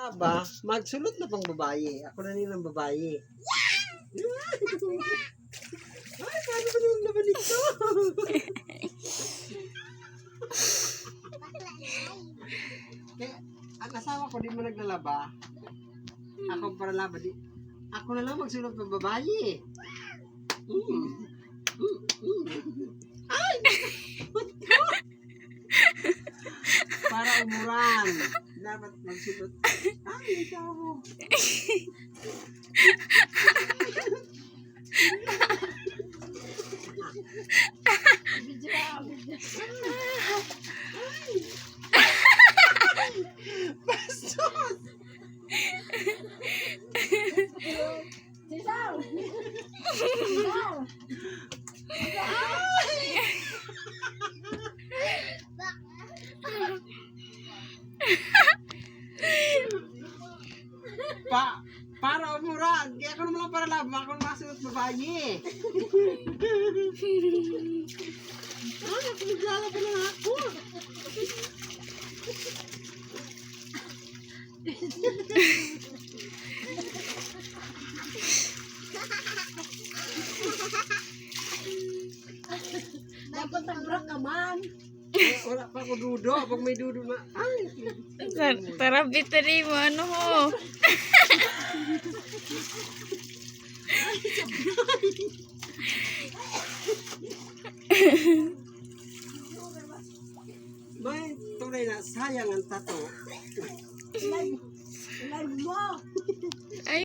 Aba, magsulot na pang babae. Ako na nilang babae. Ay, paano ba naman naman ito? Kaya, ang asawa ko di mo naglalaba. Ako para laba di. Ako na lang magsulot ng babae. Ay! Para umuran. Dapat magsulot. Ay, ikaw. Bastos! Sisaw! Para umuran. Kaya ako naman lang para laba. Ako naman masunod babae. Ay, ako naglalaba na ako. Dapat nag-rock ka man. Wala pa ako dudo. Pag may dudo na. Ay. Tara, bitari mo, ano ho? May tunay na sayang ang tato. Live mo.